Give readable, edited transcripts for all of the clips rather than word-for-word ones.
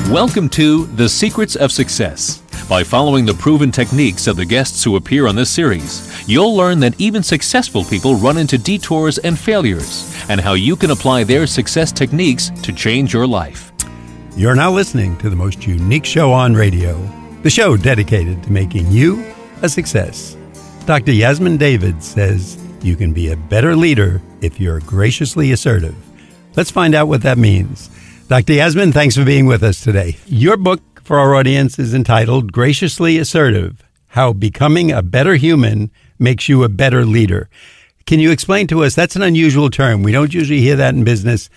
Welcome to The Secrets of Success. By following the proven techniques of the guests who appear on this series, you'll learn that even successful people run into detours and failures, and how you can apply their success techniques to change your life. You're now listening to the most unique show on radio, the show dedicated to making you a success. Dr. Yasmin Davidds says you can be a better leader if you're graciously assertive. Let's find out what that means. Dr. Yasmin, thanks for being with us today. Your book for our audience is entitled Graciously Assertive, How Becoming a Better Human Makes You a Better Leader. Can you explain to us, that's an unusual term. We don't usually hear that in business.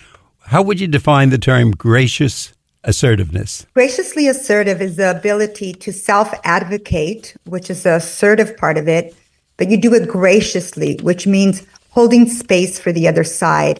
How would you define the term gracious assertiveness? Graciously assertive is the ability to self-advocate, which is the assertive part of it, but you do it graciously, which means holding space for the other side.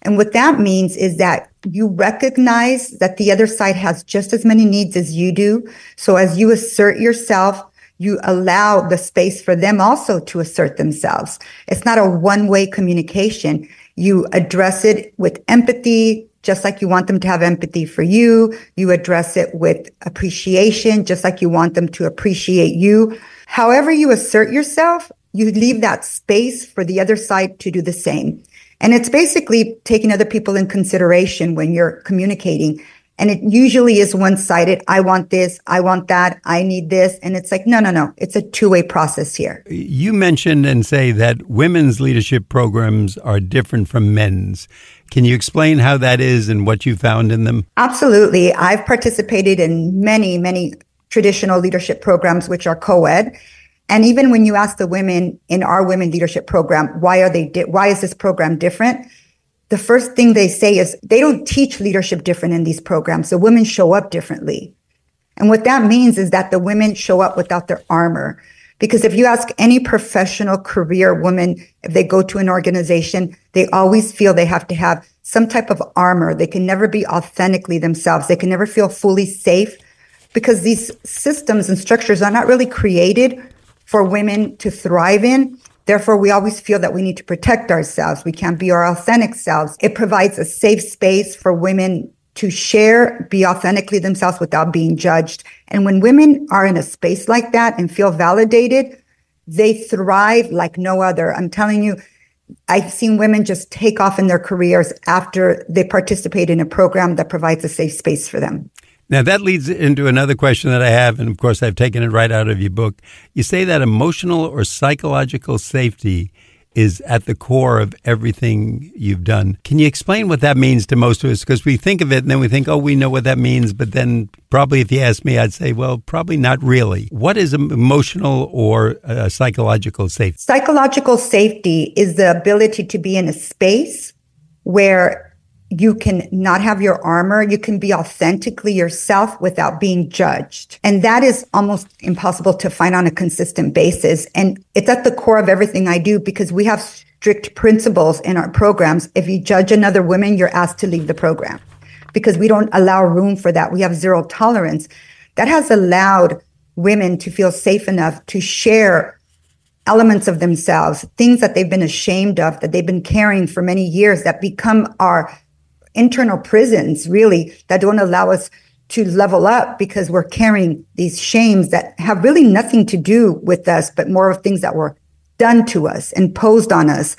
And what that means is that you recognize that the other side has just as many needs as you do. So as you assert yourself, you allow the space for them also to assert themselves. It's not a one-way communication. You address it with empathy, just like you want them to have empathy for you. You address it with appreciation, just like you want them to appreciate you. However you assert yourself, you leave that space for the other side to do the same. And it's basically taking other people in consideration when you're communicating. And it usually is one-sided. I want this, I want that, I need this. And it's like, no. It's a two-way process here. You mentioned and say that women's leadership programs are different from men's. Can you explain how that is and what you found in them? Absolutely. I've participated in many traditional leadership programs, which are co-ed. And even when you ask the women in our women leadership program, why is this program different? The first thing they say is they don't teach leadership different in these programs. So women show up differently. And what that means is that the women show up without their armor. Because if you ask any professional career woman, if they go to an organization, they always feel they have to have some type of armor. They can never be authentically themselves. They can never feel fully safe because these systems and structures are not really created for women to thrive in. Therefore, we always feel that we need to protect ourselves. We can't be our authentic selves. It provides a safe space for women to share, be authentically themselves without being judged. And when women are in a space like that and feel validated, they thrive like no other. I'm telling you, I've seen women just take off in their careers after they participate in a program that provides a safe space for them. Now, that leads into another question that I have, and of course, I've taken it right out of your book. You say that emotional or psychological safety is at the core of everything you've done. Can you explain what that means to most of us? Because we think of it and then we think, oh, we know what that means. But then probably if you ask me, I'd say, well, probably not really. What is emotional or psychological safety? Psychological safety is the ability to be in a space where you can not have your armor. You can be authentically yourself without being judged. And that is almost impossible to find on a consistent basis. And it's at the core of everything I do because we have strict principles in our programs. If you judge another woman, you're asked to leave the program because we don't allow room for that. We have zero tolerance. That has allowed women to feel safe enough to share elements of themselves, things that they've been ashamed of, that they've been carrying for many years, that become our internal prisons, really, that don't allow us to level up because we're carrying these shames that have really nothing to do with us, but more of things that were done to us, imposed on us.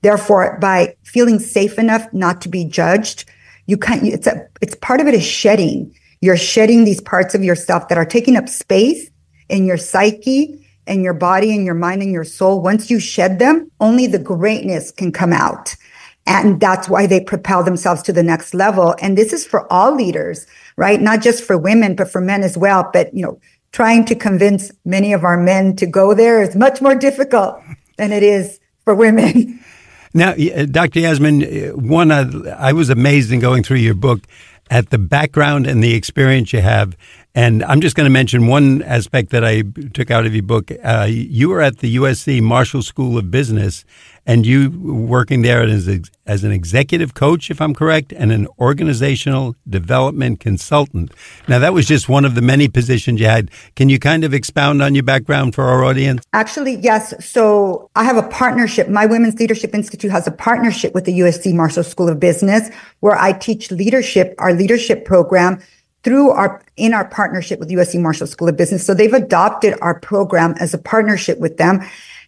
Therefore, by feeling safe enough not to be judged, it's part of it is shedding. You're shedding these parts of yourself that are taking up space in your psyche and your body and your mind and your soul. Once you shed them, only the greatness can come out. And that's why they propel themselves to the next level. And this is for all leaders, right? Not just for women, but for men as well. But, trying to convince many of our men to go there is much more difficult than it is for women. Now, Dr. Yasmin, I was amazed in going through your book at the background and the experience you have. And I'm just going to mention one aspect that I took out of your book. You were at the USC Marshall School of Business, and you working there as an executive coach, if I'm correct, and an organizational development consultant. Now, that was just one of the many positions you had. Can you kind of expound on your background for our audience? Actually, yes. So I have a partnership. My Women's Leadership Institute has a partnership with the USC Marshall School of Business, where I teach leadership, our leadership program, in our partnership with USC Marshall School of Business. So they've adopted our program as a partnership with them.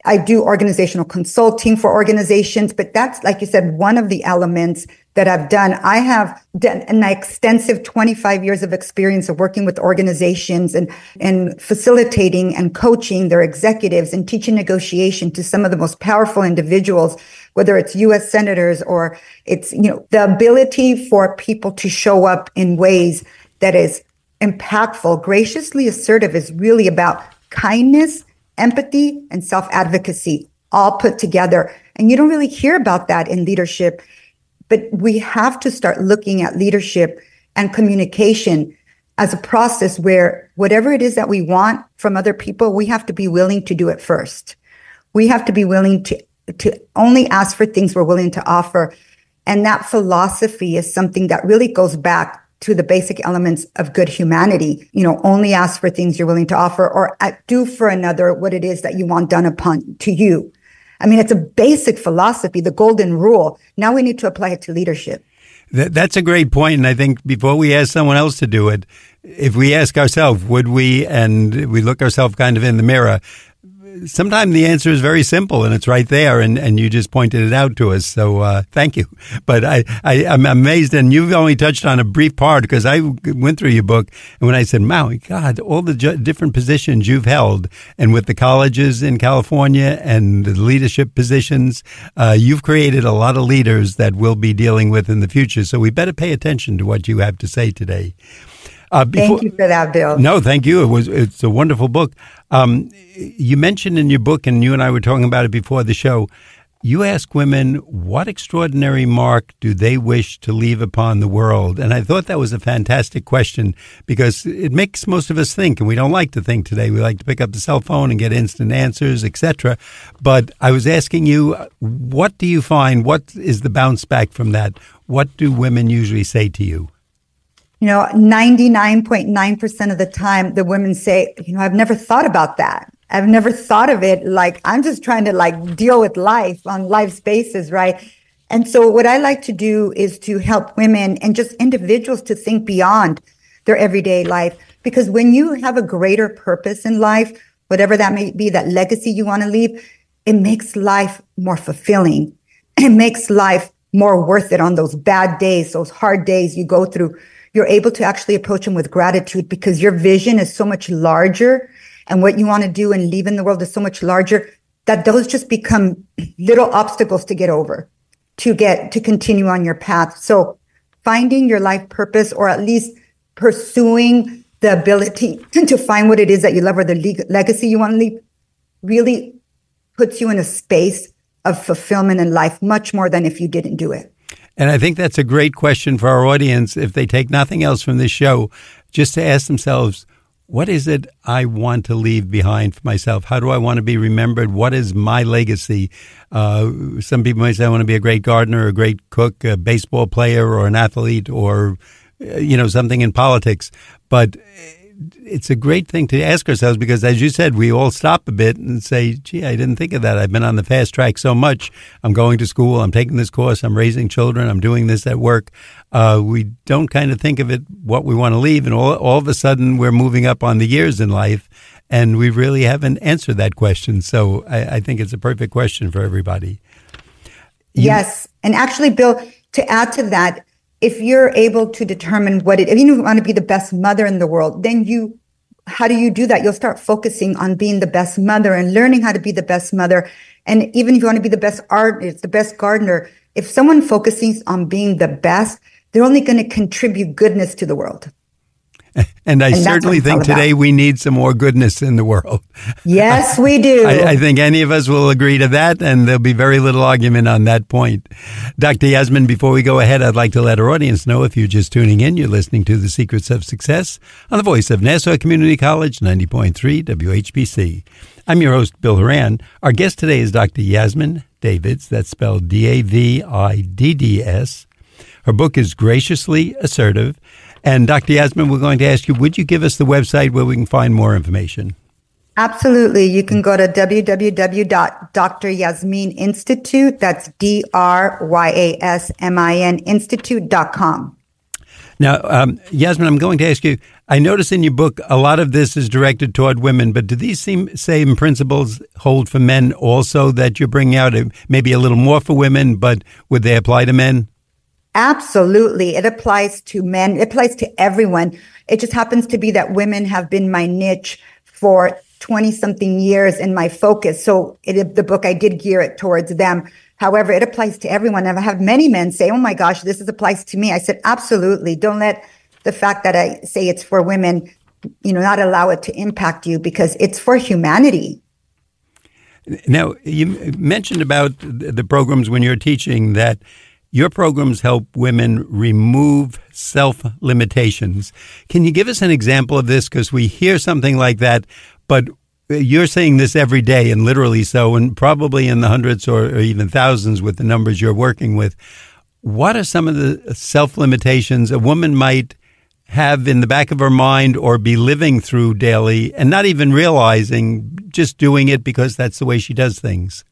I do organizational consulting for organizations, but that's, like you said, one of the elements that I've done. I have done an extensive 25 years of experience of working with organizations and facilitating and coaching their executives and teaching negotiation to some of the most powerful individuals, whether it's U.S. senators or it's, the ability for people to show up in ways that is impactful. Graciously assertive is really about kindness, empathy, and self-advocacy all put together. And you don't really hear about that in leadership, but we have to start looking at leadership and communication as a process where whatever it is that we want from other people, we have to be willing to do it first. We have to be willing to only ask for things we're willing to offer. And that philosophy is something that really goes back to the basic elements of good humanity. Only ask for things you're willing to offer, or do for another what it is that you want done upon to you. I mean, it's a basic philosophy, the golden rule. Now we need to apply it to leadership. That's a great point. And I think before we ask someone else to do it, if we ask ourselves, would we, and we look ourselves kind of in the mirror, sometimes the answer is very simple and it's right there, and you just pointed it out to us. So thank you. But I'm amazed, and you've only touched on a brief part because I went through your book, and when I said, my God, all the different positions you've held, and with the colleges in California and the leadership positions, you've created a lot of leaders that we'll be dealing with in the future. So we better pay attention to what you have to say today. Thank you for that, Bill. No, thank you. It's a wonderful book. You mentioned in your book, and you and I were talking about it before the show, you ask women what extraordinary mark do they wish to leave upon the world? And I thought that was a fantastic question because it makes most of us think, and we don't like to think today. We like to pick up the cell phone and get instant answers, etc. But I was asking you, what do you find? What is the bounce back from that? What do women usually say to you? 99.9% of the time, the women say, I've never thought about that. I've never thought of it. Like, I'm just trying to deal with life on life's basis, right? And so what I like to do is to help women and just individuals to think beyond their everyday life. Because when you have a greater purpose in life, whatever that may be, that legacy you want to leave, it makes life more fulfilling. It makes life more worth it on those bad days, those hard days you go through. You're able to actually approach them with gratitude because your vision is so much larger and what you want to do and leave in the world is so much larger that those just become little obstacles to get over, to continue on your path. So finding your life purpose, or at least pursuing the ability to find what it is that you love or the legacy you want to leave, really puts you in a space of fulfillment in life much more than if you didn't do it. And I think that's a great question for our audience, if they take nothing else from this show, just to ask themselves, what is it I want to leave behind for myself? How do I want to be remembered? What is my legacy? Some people might say I want to be a great gardener, a great cook, a baseball player, or an athlete, or, something in politics. But it's a great thing to ask ourselves because, as you said, we all stop a bit and say, gee, I didn't think of that. I've been on the fast track so much. I'm going to school. I'm taking this course. I'm raising children. I'm doing this at work. We don't kind of think of it, what we want to leave. And all of a sudden, we're moving up on the years in life, and we really haven't answered that question. So I think it's a perfect question for everybody. Yes. And actually, Bill, to add to that, if you're able to determine if you want to be the best mother in the world, then how do you do that? You'll start focusing on being the best mother and learning how to be the best mother. And even if you want to be the best artist, the best gardener, if someone focuses on being the best, they're only going to contribute goodness to the world. And I certainly think today we need some more goodness in the world. Yes, we do. I think any of us will agree to that, and there'll be very little argument on that point. Dr. Yasmin, before we go ahead, I'd like to let our audience know, if you're just tuning in, you're listening to The Secrets of Success on the voice of Nassau Community College, 90.3 WHPC. I'm your host, Bill Horan. Our guest today is Dr. Yasmin Davidds. That's spelled Davidds. Her book is Graciously Assertive. And Dr. Yasmin, we're going to ask you, would you give us the website where we can find more information? Absolutely. You can go to www.dryasmininstitute, that's DRYASMIN Institute.com. Now, Yasmin, I'm going to ask you, I notice in your book a lot of this is directed toward women, but do these same principles hold for men also that you're bringing out? Maybe a little more for women, but would they apply to men? Absolutely. It applies to men. It applies to everyone. It just happens to be that women have been my niche for 20 something years and my focus. So the book, I did gear it towards them. However, it applies to everyone. I've had many men say, oh my gosh, applies to me. I said, absolutely. Don't let the fact that I say it's for women, not allow it to impact you, because it's for humanity. Now, you mentioned about the programs when you're teaching that your programs help women remove self-limitations. Can you give us an example of this? Because we hear something like that, but you're saying this every day, and literally so, and probably in the hundreds or even thousands with the numbers you're working with. What are some of the self-limitations a woman might have in the back of her mind or be living through daily and not even realizing, just doing it because that's the way she does things?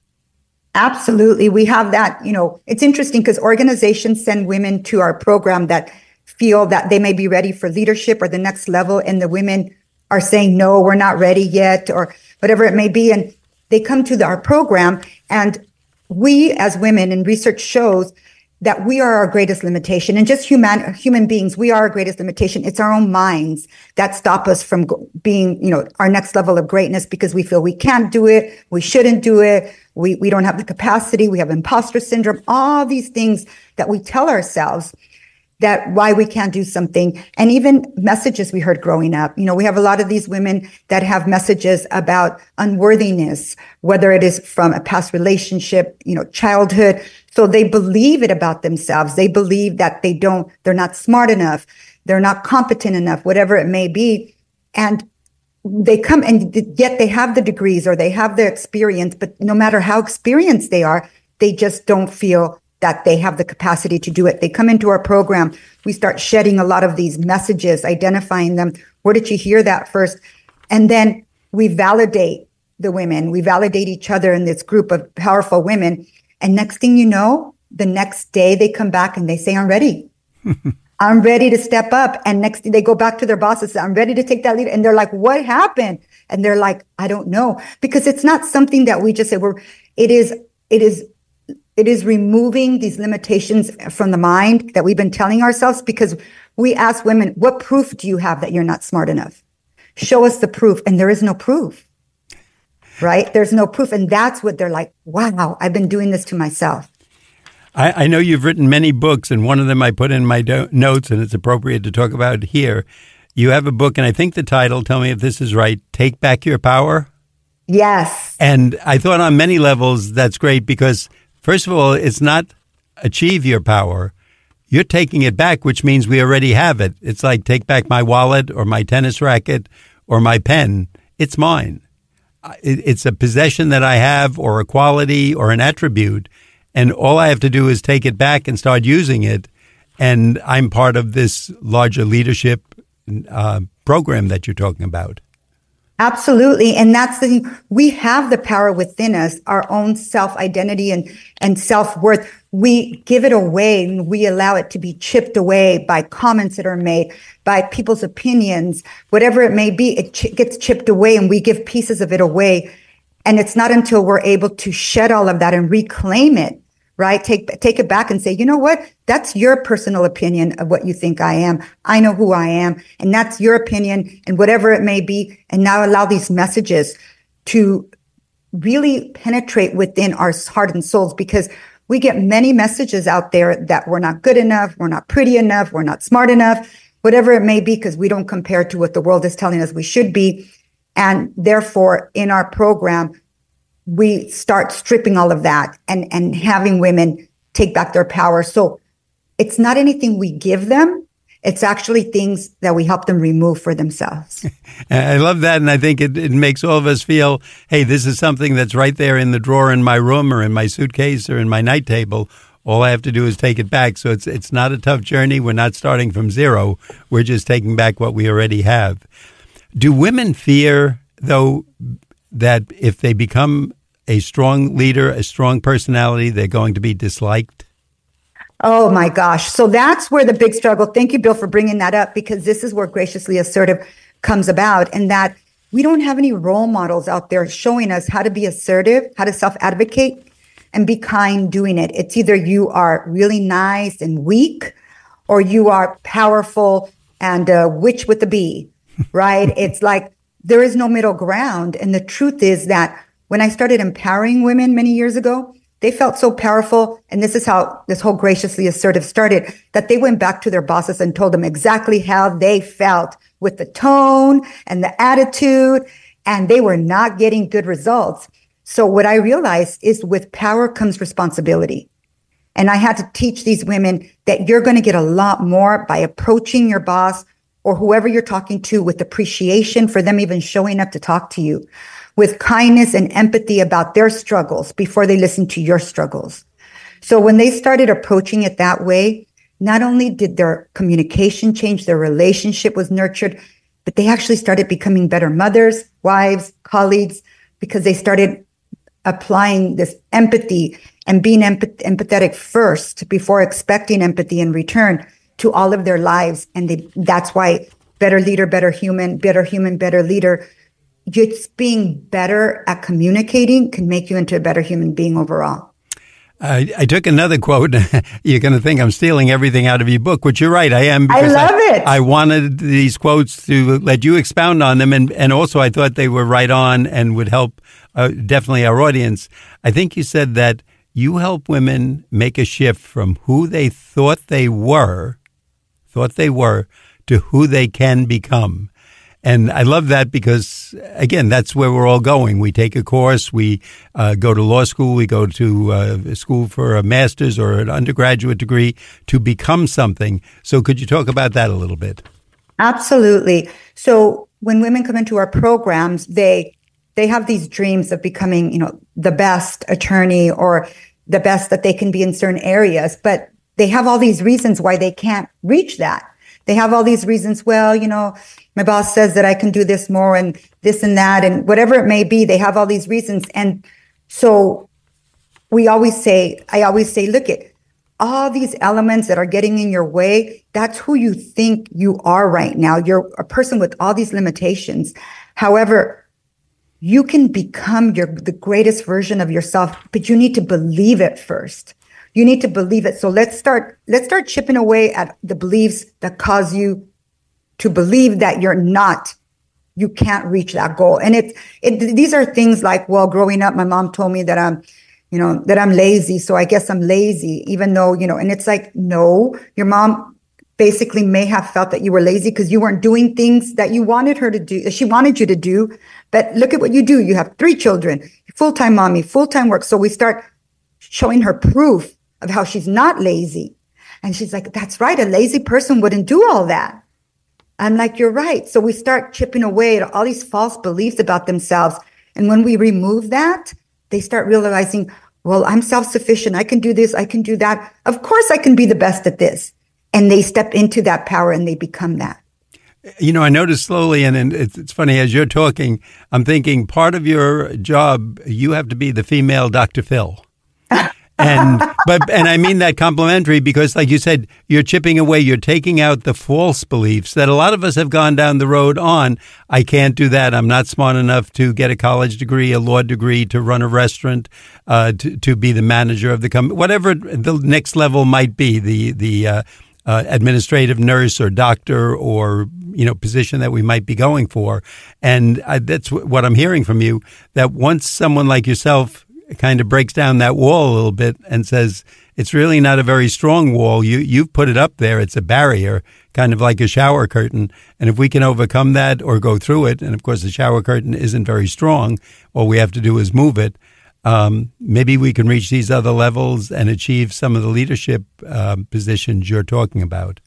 Absolutely. We have that. It's interesting because organizations send women to our program that feel that they may be ready for leadership or the next level, and the women are saying, no, we're not ready yet, or whatever it may be. And they come to our program, and we as women, and research shows that we are our greatest limitation. And just human beings, we are our greatest limitation. It's our own minds that stop us from being, our next level of greatness, because we feel we can't do it, we shouldn't do it, we don't have the capacity, we have imposter syndrome, all these things that we tell ourselves that why we can't do something. And even messages we heard growing up. We have a lot of these women that have messages about unworthiness, whether it is from a past relationship, childhood. So they believe it about themselves. They believe that they're not smart enough, they're not competent enough, whatever it may be. And they come, and yet they have the degrees or they have the experience, but no matter how experienced they are, they just don't feel that they have the capacity to do it. They come into our program. We start shedding a lot of these messages, identifying them. Where did you hear that first? And then we validate the women. We validate each other in this group of powerful women. And next thing you know, the next day they come back and they say, I'm ready. I'm ready to step up. And next thing they go back to their bosses, I'm ready to take that lead. And they're like, what happened? And they're like, I don't know. Because it's not something that we just say, it is removing these limitations from the mind that we've been telling ourselves, because we ask women, what proof do you have that you're not smart enough? Show us the proof. And there is no proof, right? There's no proof. And that's what they're like, wow, I've been doing this to myself. I know you've written many books, and one of them I put in my notes, and it's appropriate to talk about here. You have a book, and I think the title, tell me if this is right, Take Back Your Power? Yes. And I thought on many levels that's great because, first of all, it's not achieve your power. You're taking it back, which means we already have it. It's like take back my wallet or my tennis racket or my pen. It's mine. It's a possession that I have, or a quality or an attribute. And all I have to do is take it back and start using it. And I'm part of this larger leadership program that you're talking about. Absolutely. And that's the thing. We have the power within us, our own self-identity and self-worth. We give it away and we allow it to be chipped away by comments that are made, by people's opinions, whatever it may be. It gets chipped away, and we give pieces of it away. And it's not until we're able to shed all of that and reclaim it, right? Take it back and say, you know what? That's your personal opinion of what you think I am. I know who I am. And that's your opinion, and whatever it may be. And now allow these messages to really penetrate within our heart and souls, because we get many messages out there that we're not good enough, we're not pretty enough, we're not smart enough, whatever it may be, because we don't compare to what the world is telling us we should be. And therefore, in our program, we start stripping all of that and having women take back their power. So it's not anything we give them. It's actually things that we help them remove for themselves. I love that. And I think it makes all of us feel, hey, this is something that's right there in the drawer in my room or in my suitcase or in my night table. All I have to do is take it back. So it's not a tough journey. We're not starting from zero. We're just taking back what we already have. Do women fear, though, that if they become a strong leader, a strong personality, they're going to be disliked? Oh my gosh. So that's where the big struggle. Thank you, Bill, for bringing that up, because this is where graciously assertive comes about, and that we don't have any role models out there showing us how to be assertive, how to self-advocate and be kind doing it. It's either you are really nice and weak, or you are powerful and a witch with a bee, right? It's like there is no middle ground. And the truth is that when I started empowering women many years ago, they felt so powerful. And this is how this whole graciously assertive started, that they went back to their bosses and told them exactly how they felt with the tone and the attitude, and they were not getting good results. So what I realized is with power comes responsibility. And I had to teach these women that you're going to get a lot more by approaching your boss or whoever you're talking to with appreciation for them even showing up to talk to you, with kindness and empathy about their struggles before they listen to your struggles. So when they started approaching it that way, not only did their communication change, their relationship was nurtured, but they actually started becoming better mothers, wives, colleagues, because they started applying this empathy and being empathetic first before expecting empathy in return to all of their lives. And that's why better leader, better human, better leader. Just being better at communicating can make you into a better human being overall. I took another quote. You're going to think I'm stealing everything out of your book, which you're right, I am. I love it. I wanted these quotes to let you expound on them. And also I thought they were right on and would help definitely our audience. I think you said that you help women make a shift from who they thought they were to who they can become. And I love that because, again, that's where we're all going. We take a course, we go to law school, we go to school for a master's or an undergraduate degree to become something. So could you talk about that a little bit? Absolutely. So when women come into our programs, they have these dreams of becoming, the best attorney or the best that they can be in certain areas, but they have all these reasons why they can't reach that. They have all these reasons. Well, my boss says that I can do this more and this and that and whatever it may be. They have all these reasons. And so I always say, look at all these elements that are getting in your way. That's who you think you are right now. You're a person with all these limitations. However, you can become the greatest version of yourself, but you need to believe it first. You need to believe it. So let's start chipping away at the beliefs that cause you to believe that you can't reach that goal. And these are things like, well, growing up, my mom told me that I'm lazy. So I guess I'm lazy, even though, and it's like, no, your mom basically may have felt that you were lazy because you weren't doing things that you wanted her to do, she wanted you to do. But look at what you do. You have 3 children, full-time mommy, full-time work. So we start showing her proof of how she's not lazy. And she's like, that's right. A lazy person wouldn't do all that. I'm like, you're right. So we start chipping away at all these false beliefs about themselves. And when we remove that, they start realizing, well, I'm self-sufficient. I can do this. I can do that. Of course, I can be the best at this. And they step into that power and they become that. I noticed slowly, and it's funny, as you're talking, I'm thinking part of your job, you have to be the female Dr. Phil. And I mean that complimentary because, like you said, you're chipping away, you're taking out the false beliefs that a lot of us have gone down the road on. I can't do that. I'm not smart enough to get a college degree, a law degree, to run a restaurant, to be the manager of the company, whatever the next level might be, the administrative nurse or doctor or, position that we might be going for. And that's what I'm hearing from you, that once someone like yourself kind of breaks down that wall a little bit and says, it's really not a very strong wall. You've put it up there. It's a barrier, kind of like a shower curtain. And if we can overcome that or go through it, and of course the shower curtain isn't very strong, all we have to do is move it. Maybe we can reach these other levels and achieve some of the leadership positions you're talking about.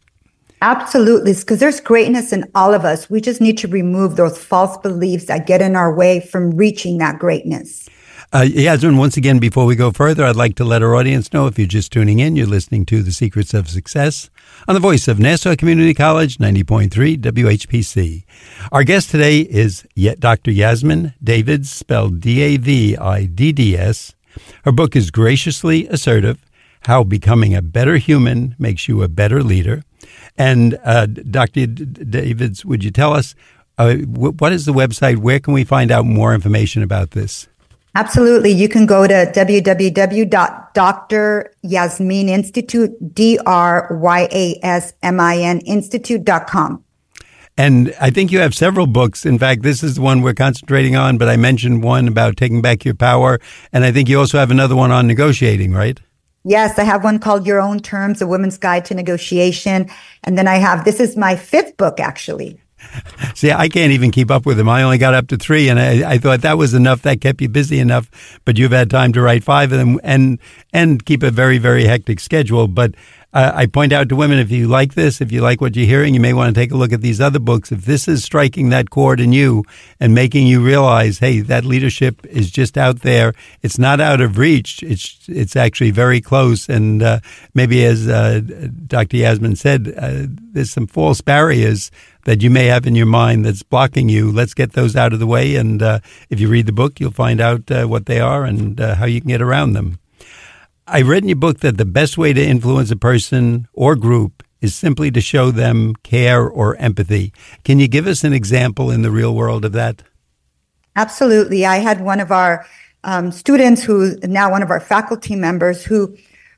Absolutely, because there's greatness in all of us. We just need to remove those false beliefs that get in our way from reaching that greatness. Yasmin, once again, before we go further, I'd like to let our audience know, if you're just tuning in, you're listening to The Secrets of Success on the voice of Nassau Community College, 90.3 WHPC. Our guest today is Dr. Yasmin Davidds, spelled Davidds. Her book is Graciously Assertive, how becoming a better human makes you a better leader. And Dr. Davidds, would you tell us what is the website? Where can we find out more information about this? Absolutely. You can go to www.dryasmininstitute, DRYASMIN And I think you have several books. In fact, this is the one we're concentrating on, but I mentioned one about taking back your power. And I think you also have another one on negotiating, right? Yes, I have one called Your Own Terms, A Woman's Guide to Negotiation. And then this is my 5th book, actually. See, I can't even keep up with them. I only got up to 3, and I thought that was enough. That kept you busy enough. But you've had time to write 5 of them and keep a very, very hectic schedule. But I point out to women, if you like this, if you like what you're hearing, you may want to take a look at these other books. If this is striking that chord in you and making you realize, hey, that leadership is just out there. It's not out of reach. It's actually very close. And maybe as Dr. Yasmin said, there's some false barriers that you may have in your mind that's blocking you. Let's get those out of the way. And if you read the book, you'll find out what they are and how you can get around them. I read in your book that the best way to influence a person or group is simply to show them care or empathy. Can you give us an example in the real world of that? Absolutely. I had one of our students who now one of our faculty members who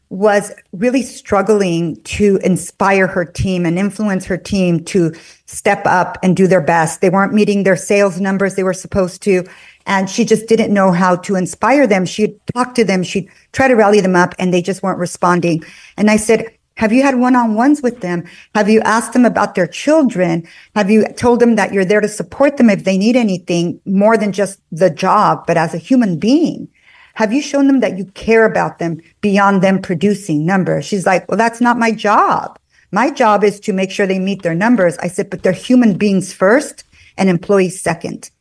was really struggling to inspire her team and influence her team to step up and do their best. They weren't meeting their sales numbers they were supposed to, and she just didn't know how to inspire them. She'd talk to them, she'd try to rally them up, and they just weren't responding. And I said, have you had one-on-ones with them? Have you asked them about their children? Have you told them that you're there to support them if they need anything more than just the job, but as a human being? Have you shown them that you care about them beyond them producing numbers? She's like, well, that's not my job. My job is to make sure they meet their numbers. I said, but they're human beings first and employees second.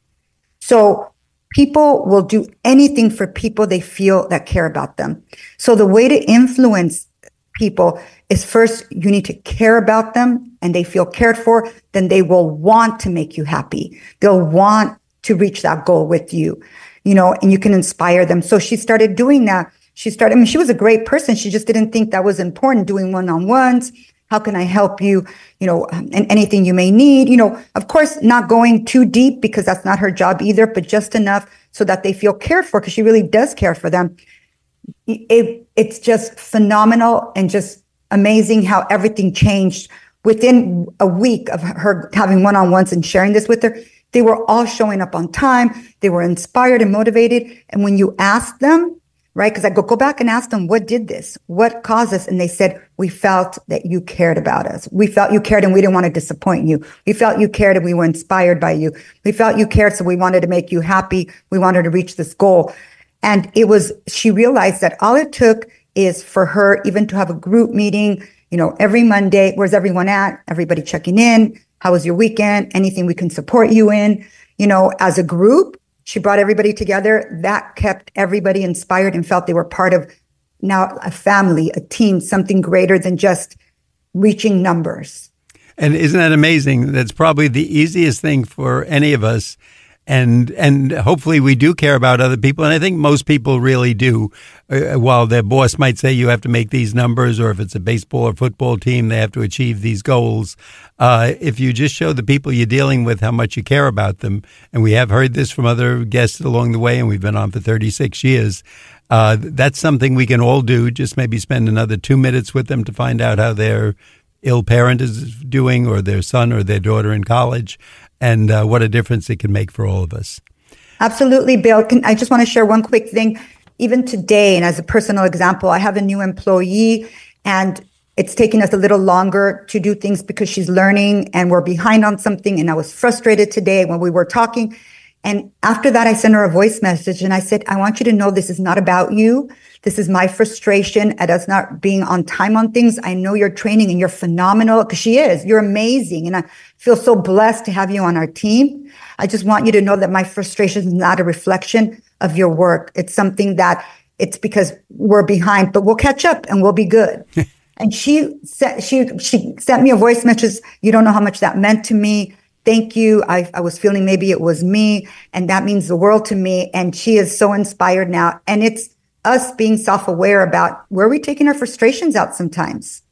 So people will do anything for people they feel that care about them. So the way to influence people is first, you need to care about them and they feel cared for, then they will want to make you happy. They'll want to reach that goal with you. And you can inspire them. So she started doing that. She was a great person. She just didn't think that was important, doing one-on-ones. How can I help you? And anything you may need, of course, not going too deep because that's not her job either, but just enough so that they feel cared for, because she really does care for them. It's just phenomenal and just amazing how everything changed within a week of her having one-on-ones and sharing this with her. They were all showing up on time. They were inspired and motivated. And when you ask them, right, because I go back and ask them, what did this? What caused this? And they said, we felt that you cared about us. We felt you cared and we didn't want to disappoint you. We felt you cared and we were inspired by you. We felt you cared, so we wanted to make you happy. We wanted to reach this goal. And she realized that all it took is for her even to have a group meeting, every Monday. Where's everyone at? Everybody checking in. How was your weekend? Anything we can support you in? As a group, she brought everybody together. That kept everybody inspired and felt they were part of now a family, a team, something greater than just reaching numbers. And isn't that amazing? That's probably the easiest thing for any of us. And hopefully we do care about other people. And I think most people really do. While their boss might say you have to make these numbers, or if it's a baseball or football team, they have to achieve these goals. If you just show the people you're dealing with how much you care about them, and we have heard this from other guests along the way, and we've been on for 36 years, that's something we can all do. Just maybe spend another 2 minutes with them to find out how their ill parent is doing, or their son or their daughter in college, and what a difference it can make for all of us. Absolutely, Bill. I just want to share one quick thing. Even today, and as a personal example, I have a new employee, and it's taking us a little longer to do things because she's learning and we're behind on something. And I was frustrated today when we were talking. And after that, I sent her a voice message and I said, I want you to know this is not about you. This is my frustration at us not being on time on things. I know you're training and you're phenomenal, because she is. You're amazing. And I feel so blessed to have you on our team. I just want you to know that my frustration is not a reflection of your work. It's something that it's because we're behind, but we'll catch up and we'll be good. And she sent me a voice message. You don't know how much that meant to me. Thank you. I was feeling maybe it was me, and that means the world to me. And she is so inspired now. And it's us being self-aware about where we're taking our frustrations out sometimes.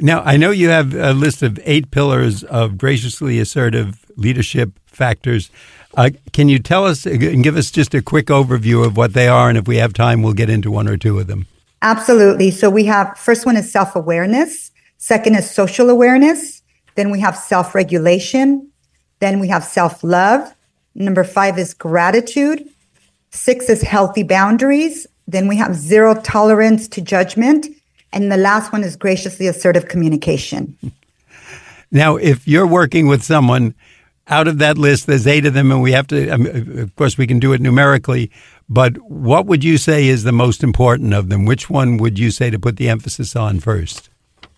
Now, I know you have a list of 8 pillars of graciously assertive leadership factors. Can you tell us and give us just a quick overview of what they are? And if we have time, we'll get into 1 or 2 of them. Absolutely. So we have, first one is self-awareness. Second is social awareness. Then we have self-regulation. Then we have self-love. Number 5 is gratitude. 6 is healthy boundaries. Then we have 0 tolerance to judgment. And the last one is graciously assertive communication. Now, if you're working with someone, out of that list, there's 8 of them, and we have to, of course, we can do it numerically, but what would you say is the most important of them? Which one would you say to put the emphasis on first?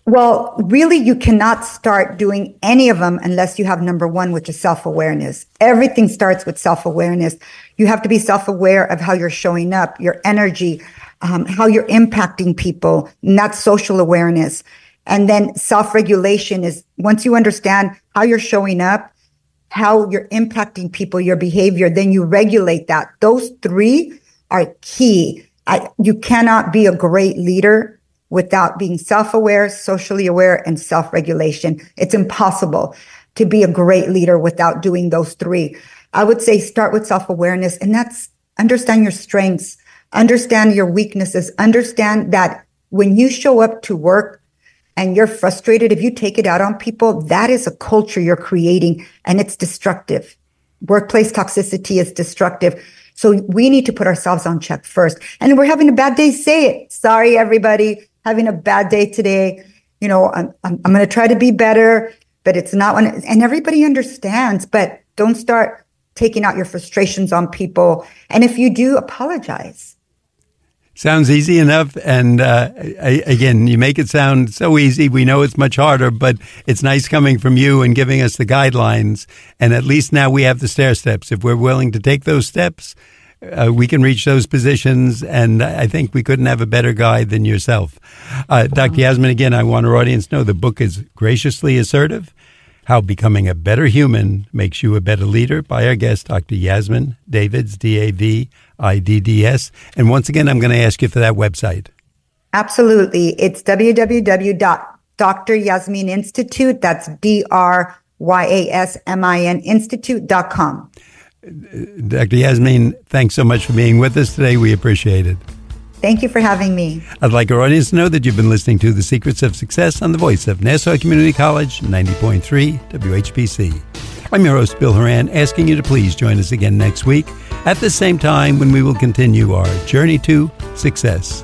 Well, really, you cannot start doing any of them unless you have number 1, which is self-awareness. Everything starts with self-awareness. You have to be self-aware of how you're showing up, your energy, how you're impacting people, and that's social awareness. And then self-regulation is once you understand how you're showing up, how you're impacting people, your behavior, then you regulate that. Those 3 are key. You cannot be a great leader without being self-aware, socially aware, and self-regulation. It's impossible to be a great leader without doing those 3. I would say start with self-awareness, and that's understand your strengths, understand your weaknesses, understand that when you show up to work and you're frustrated, if you take it out on people, that is a culture you're creating, and it's destructive. Workplace toxicity is destructive. So we need to put ourselves on check first. And if we're having a bad day, say it. Sorry, everybody, having a bad day today. I'm going to try to be better, but it's not one. And everybody understands, but don't start taking out your frustrations on people. And if you do, apologize. Sounds easy enough. And again, you make it sound so easy. We know it's much harder, but it's nice coming from you and giving us the guidelines. And at least now we have the stair steps. If we're willing to take those steps, we can reach those positions. And I think we couldn't have a better guide than yourself. Dr. Yasmin, again, I want our audience to know the book is Graciously Assertive, How Becoming a Better Human Makes You a Better Leader, by our guest, Dr. Yasmin Davidds, Davidds. And once again, I'm going to ask you for that website. Absolutely. It's www.DrYasminInstitute. That's DrYasmin Institute.com. Dr. Yasmin, thanks so much for being with us today. We appreciate it. Thank you for having me. I'd like our audience to know that you've been listening to The Secrets of Success on the voice of Nassau Community College, 90.3 WHPC. I'm your host, Bill Horan, asking you to please join us again next week at the same time when we will continue our journey to success.